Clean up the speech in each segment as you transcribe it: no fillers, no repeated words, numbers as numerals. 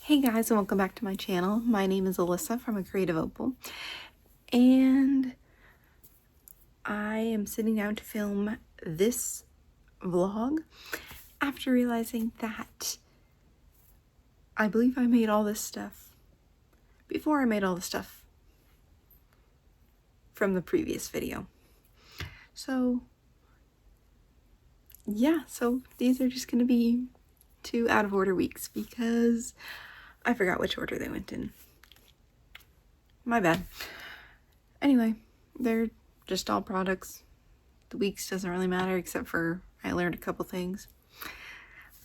Hey guys, and welcome back to my channel. My name is Alyssa from Creative Opal, and I am sitting down to film this vlog after realizing that I believe I made all this stuff before I made all the stuff from the previous video. So yeah, so these are just going to be 2 out of order weeks because I forgot which order they went in. My bad. Anyway, they're just all products. The weeks doesn't really matter except for I learned a couple things.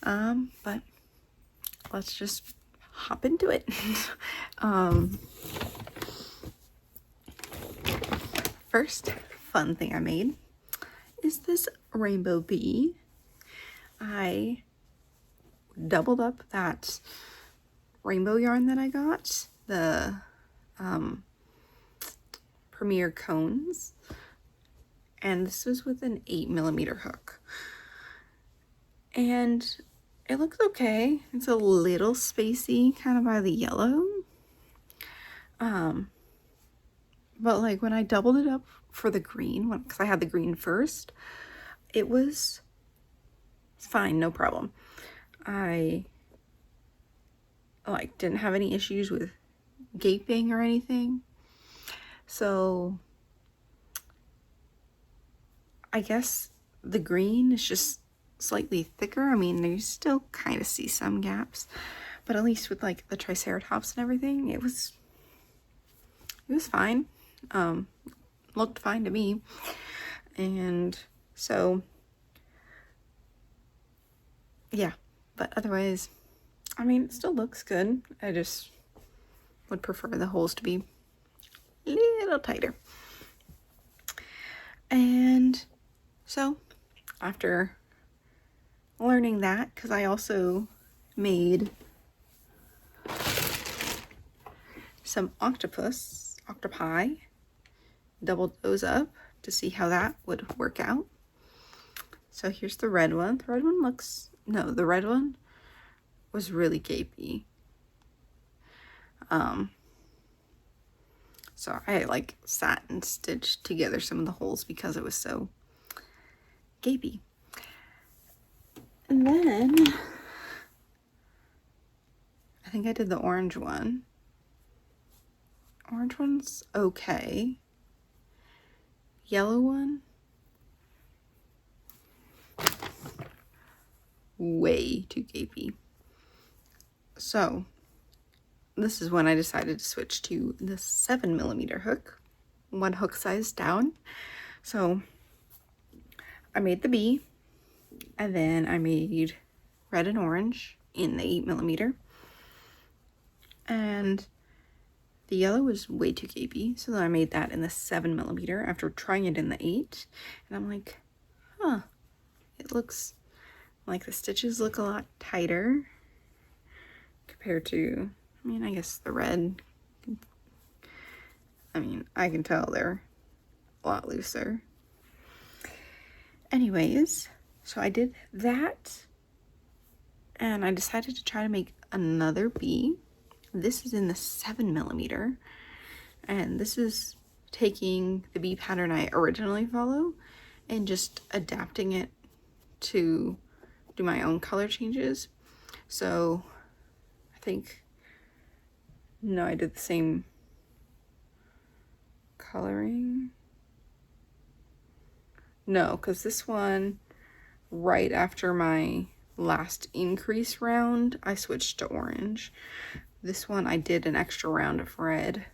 But let's just hop into it. First fun thing I made is this rainbow bee. I doubled up that rainbow yarn that I got, the Premier cones, and this was with an 8mm hook, and it looks okay. It's a little spacey kind of by the yellow, but like when I doubled it up for the green one, because I had the green first, it was fine, no problem. I like didn't have any issues with gaping or anything. So I guess the green is just slightly thicker. I mean, you still kind of see some gaps, but at least with like the triceratops and everything, it was fine. Looked fine to me. And so yeah, but otherwise, I mean, it still looks good. I just would prefer the holes to be a little tighter. And so after learning that, because I also made some octopi, doubled those up to see how that would work out. So here's the red one. The red one looks, no, the red one was really gapey. So I like sat and stitched together some of the holes because it was so gapey. And then I think I did the orange one. Orange one's okay. Yellow one, way too gapey. So this is when I decided to switch to the 7mm hook, one hook size down. So I made the bee, and then I made red and orange in the 8mm, and the yellow was way too gapey, so then I made that in the 7mm after trying it in the 8, and I'm like, huh, it looks like the stitches look a lot tighter compared to, I mean, I guess the red, I mean, I can tell they're a lot looser. Anyways, so I did that, and I decided to try to make another bee. This is in the 7mm, and this is taking the bee pattern I originally follow and just adapting it to do my own color changes. So I think, no, I did the same coloring. No, because this one, right after my last increase round, I switched to orange. This one I did an extra round of red,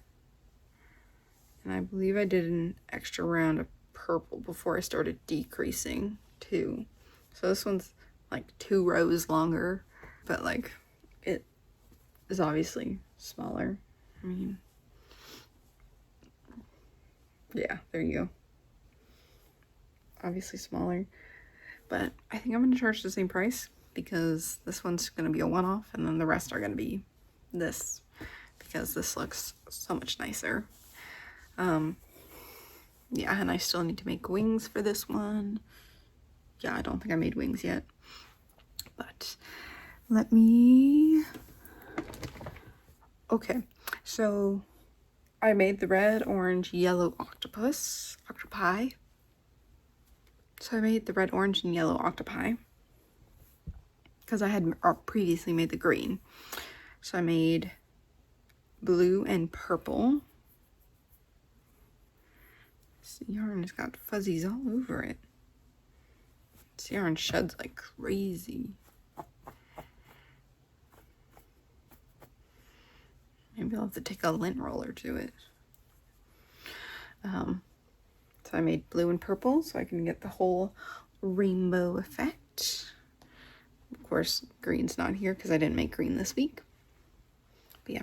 and I believe I did an extra round of purple before I started decreasing too. So this one's like 2 rows longer, but like it is obviously smaller. I mean, yeah, there you go. Obviously smaller, but I think I'm going to charge the same price because this one's going to be a one-off, and then the rest are going to be this because this looks so much nicer. Yeah, and I still need to make wings for this one. Yeah, I don't think I made wings yet, but let me Okay, so I made the red, orange, yellow octopi. So I made the red, orange, and yellow octopi because I had previously made the green. So I made blue and purple. This yarn has got fuzzies all over it. This yarn sheds like crazy. Maybe I'll have to take a lint roller to it. So I made blue and purple so I can get the whole rainbow effect. Of course, green's not here because I didn't make green this week. But yeah,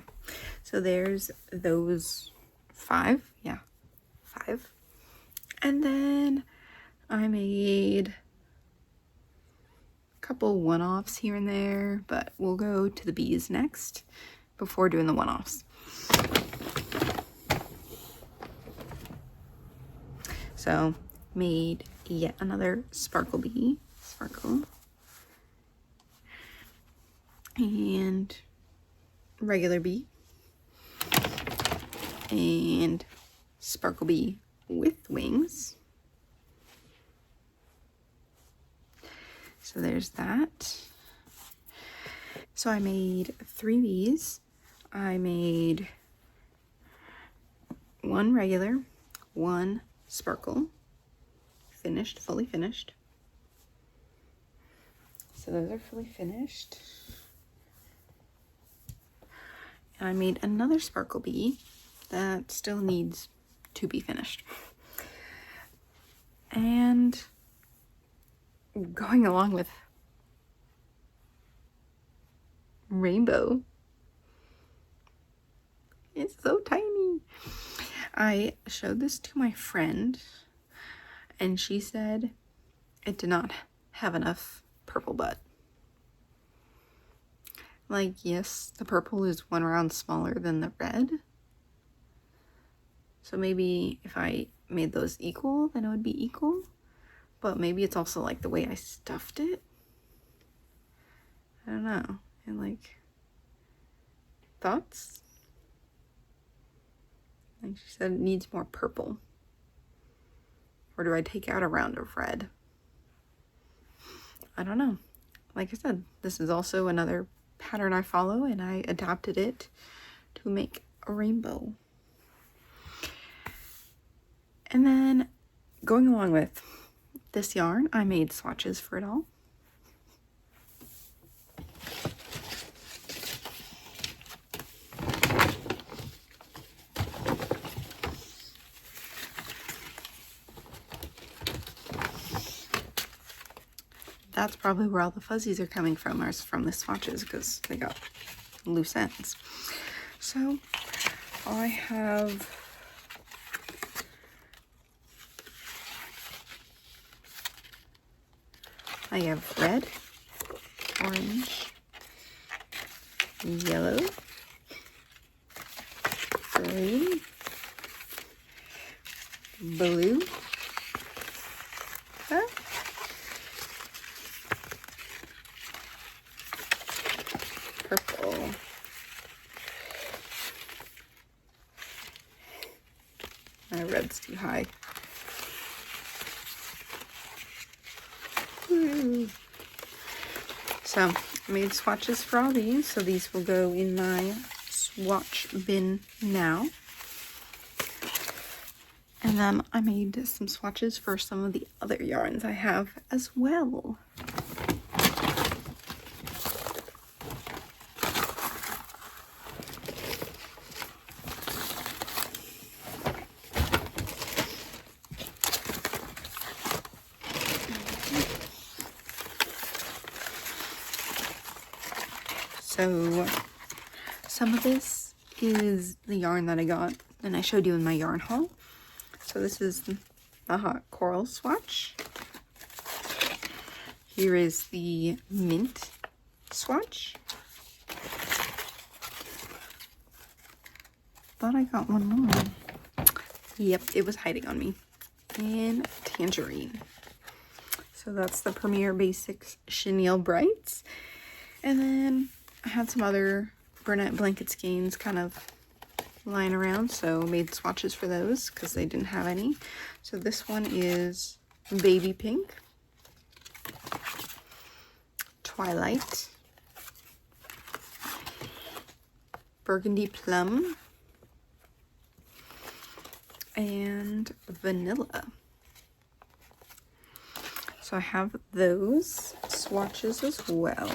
so there's those 5. Yeah, 5. And then I made a couple one-offs here and there, but we'll go to the bees next before doing the one-offs. So made yet another sparkle bee, and regular bee, and sparkle bee with wings. So there's that. So I made 3 bees. I made 1 regular, 1 sparkle, finished, fully finished. So those are fully finished. And I made another sparkle bee that still needs to be finished. And going along with rainbow, it's so tiny. I showed this to my friend and she said it did not have enough purple bud. Like, yes, the purple is 1 round smaller than the red. So maybe if I made those equal, then it would be equal. But maybe it's also like the way I stuffed it. I don't know. And like, thoughts? Like she said, it needs more purple. Or do I take out a round of red? I don't know. Like I said, this is also another pattern I follow, and I adapted it to make a rainbow. And then going along with this yarn, I made swatches for it all. That's probably where all the fuzzies are coming from, or from the swatches, because they got loose ends. So I have red, orange, yellow, green, blue, purple, my red's too high. So I made swatches for all these, so these will go in my swatch bin now. And then I made some swatches for some of the other yarns I have as well. So some of this is the yarn that I got and I showed you in my yarn haul. So this is the hot coral swatch. Here is the mint swatch. Thought I got one more. Yep, it was hiding on me. And tangerine. So that's the Premier Basics Chenille Brights. And then I had some other brunette blanket skeins kind of lying around, so made swatches for those because they didn't have any. So this one is baby pink, twilight, burgundy plum, and vanilla. So I have those swatches as well.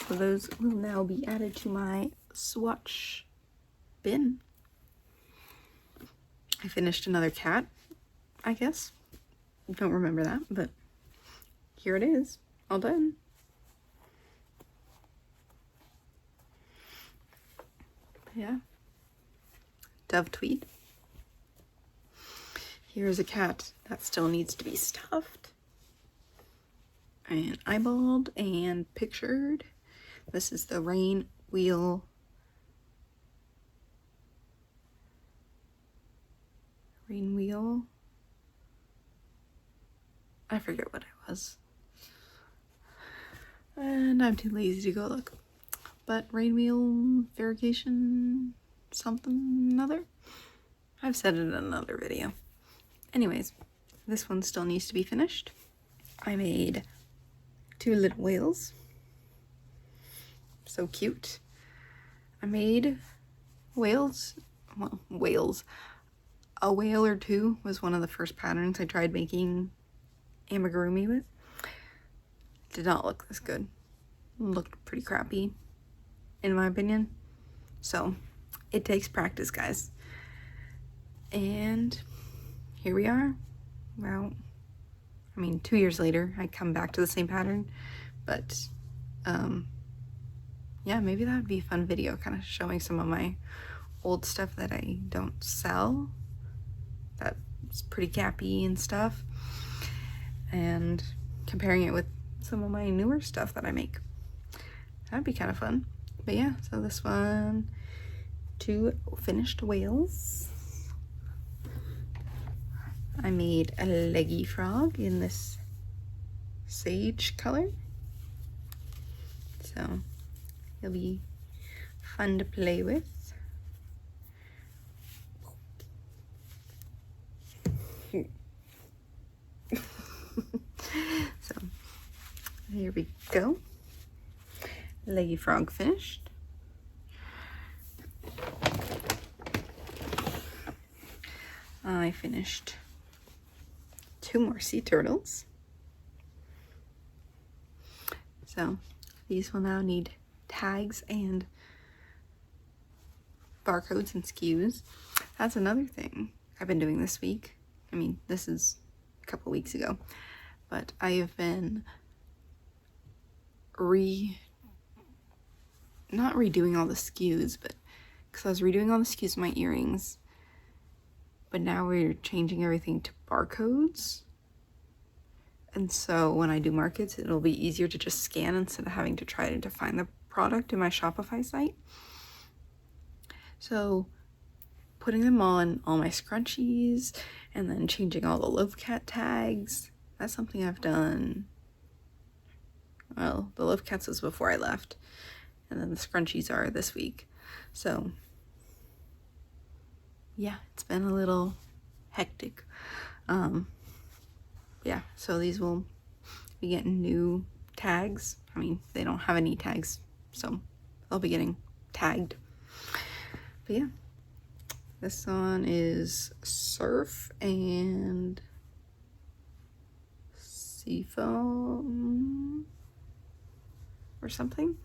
So those will now be added to my swatch bin. I finished another cat, I guess. Don't remember that, but here it is, all done. Yeah. Dove tweed. Here's a cat that still needs to be stuffed and eyeballed and pictured. This is the rain wheel. Rain wheel. I forget what it was. And I'm too lazy to go look. But rain wheel variegation something other. I've said it in another video. Anyways, this one still needs to be finished. I made 2 little whales. So cute. I made whales. Well, whales. A whale or two was one of the first patterns I tried making amigurumi with. Did not look this good. Looked pretty crappy, in my opinion. So, it takes practice, guys. And here we are. Well, I mean, 2 years later, I come back to the same pattern. But, yeah, maybe that would be a fun video, kind of showing some of my old stuff that I don't sell. That's pretty gappy and stuff. And comparing it with some of my newer stuff that I make. That'd be kind of fun. But yeah, so this one, 2 finished whales. I made a leggy frog in this sage color. So it'll be fun to play with. So here we go. Leggy frog finished. I finished 2 more sea turtles. So these will now need tags and barcodes and SKUs. That's another thing I've been doing this week. I mean, this is a couple weeks ago, but I have been not redoing all the SKUs, but because I was redoing all the SKUs of my earrings, but now we're changing everything to barcodes. And so when I do markets, it'll be easier to just scan instead of having to try to find the product in my Shopify site. So putting them on all my scrunchies and then changing all the Love Cat tags, that's something I've done. Well, the Love Cats was before I left, and then the scrunchies are this week. So yeah, it's been a little hectic. Yeah, so these will be getting new tags. I mean, they don't have any tags, so they'll be getting tagged. But yeah, this one is surf and seafoam or something.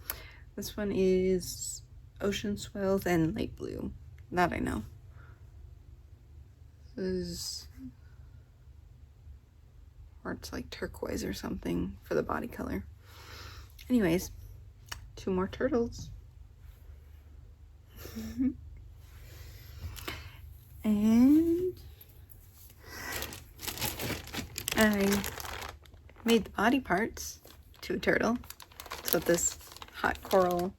This one is ocean swells and lake blue. That I know. This is, or it's like turquoise or something for the body color. Anyways, 2 more turtles. And I made the body parts to a turtle. That's what this hot coral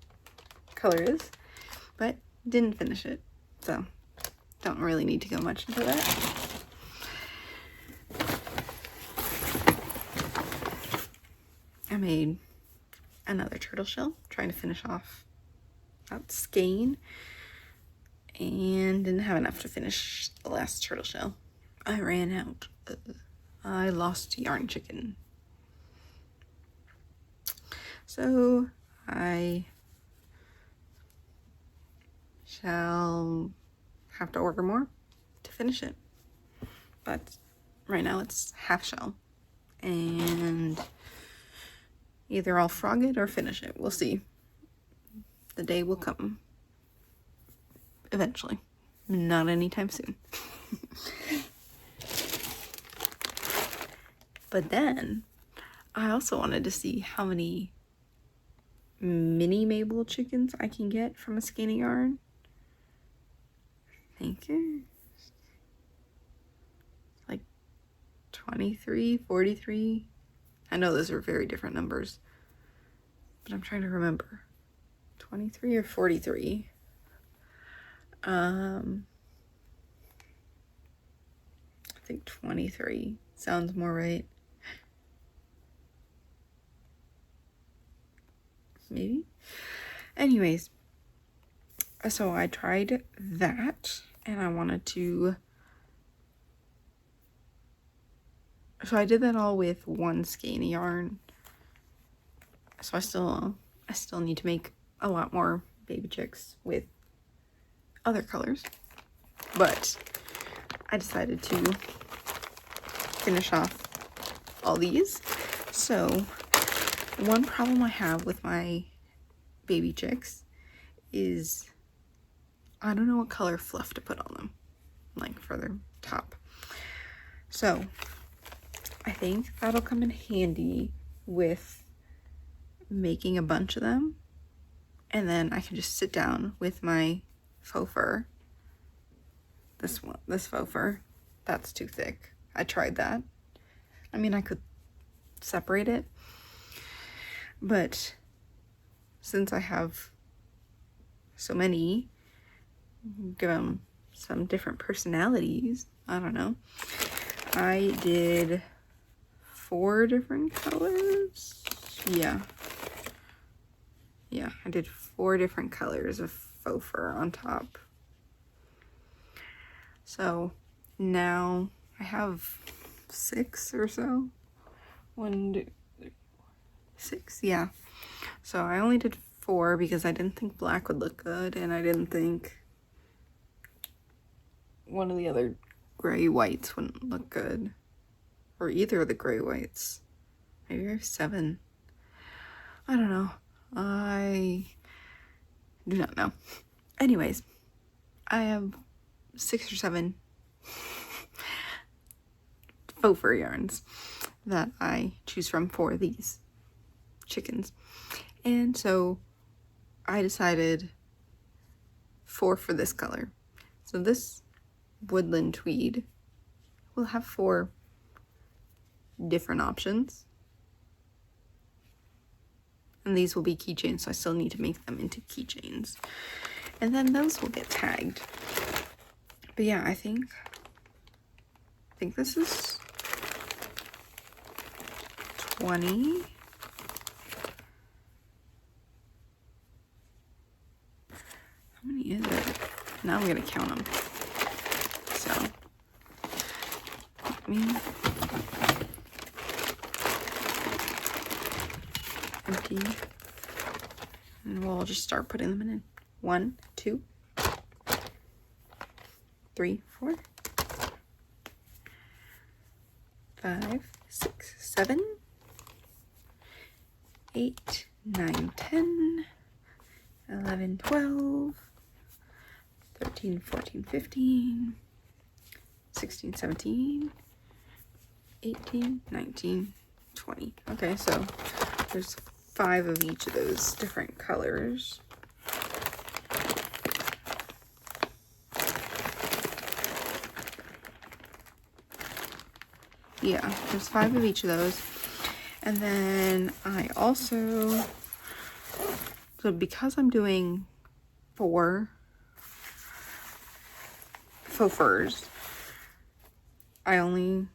color is, but didn't finish it, so don't really need to go much into that. I made another turtle shell, trying to finish off that skein, and didn't have enough to finish the last turtle shell. I ran out. I lost yarn chicken. So I shall have to order more to finish it. But right now it's half shell. And either I'll frog it or finish it. We'll see. The day will come. Eventually. Not anytime soon. But then I also wanted to see how many mini Mabel chickens I can get from a skein of yarn. I think it's like 23, 43. I know those are very different numbers, but I'm trying to remember. 23 or 43. I think 23 sounds more right. Maybe. Anyways, so I tried that, and I wanted to, so I did that all with one skein of yarn. So I still need to make a lot more baby chicks with other colors, but I decided to finish off all these. So one problem I have with my baby chicks is I don't know what color fluff to put on them, like for their top. So I think that'll come in handy with making a bunch of them, and then I can just sit down with my faux fur. This faux fur, that's too thick. I tried that. I mean, I could separate it, but since I have so many, give them some different personalities. I don't know. I did 4 different colors. Yeah, I did 4 different colors of faux fur on top. So now I have 6 or so. 1, 2, 3, 4, 6, yeah. So I only did 4 because I didn't think black would look good, and I didn't think one of the other gray whites wouldn't look good, or either of the gray whites. Maybe I have 7. I don't know. I do not know. Anyways, I have 6 or 7 faux fur yarns that I choose from for these chickens. And so I decided 4 for this color. So this woodland tweed will have 4 different options. And these will be keychains, so I still need to make them into keychains. And then those will get tagged. But yeah, I think this is 20. How many is it? Now I'm gonna count them. So, let me empty, and we'll just start putting them in. 1, 2, 3, 4, 5, 6, 7, 8, 9, 10, 11, 12, 13, 14, 15, 16, 17, 18, 19, 20. Okay, so there's 5 of each of those different colors. Yeah, there's 5 of each of those. And then I also, so because I'm doing 4 faux furs, I only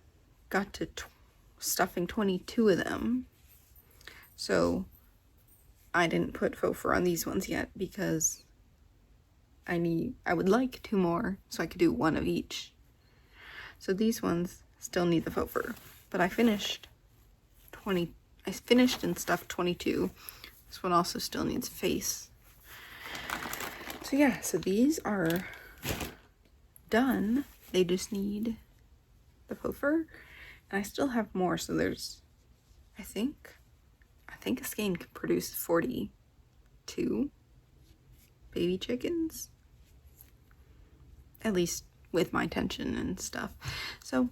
got to stuffing 22 of them. So I didn't put faux fur on these ones yet because I would like 2 more so I could do 1 of each. So these ones still need the faux fur, but I finished and stuffed 22. This one also still needs face. So yeah, so these are done. They just need the faux fur, and I still have more. So there's, I think a skein can produce 42 baby chickens, at least with my tension and stuff. So,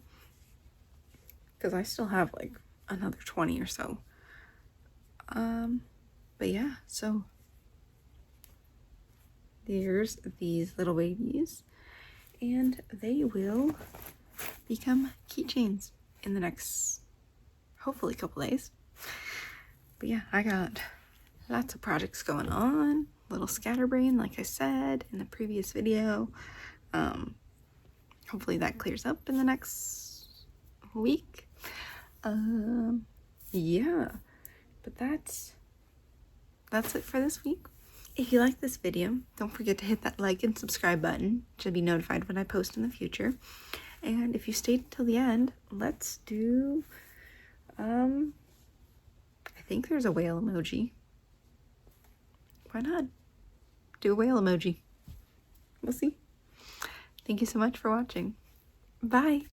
because I still have like another 20 or so. But yeah, so there's these little babies, and they will become keychains in the next, hopefully, couple days. But yeah, I got lots of projects going on, little scatterbrain, like I said in the previous video. Hopefully that clears up in the next week. Yeah, but that's it for this week. If you like this video, don't forget to hit that like and subscribe button to be notified when I post in the future. And if you stayed till the end, let's do, I think there's a whale emoji. Why not? Do a whale emoji. We'll see. Thank you so much for watching. Bye.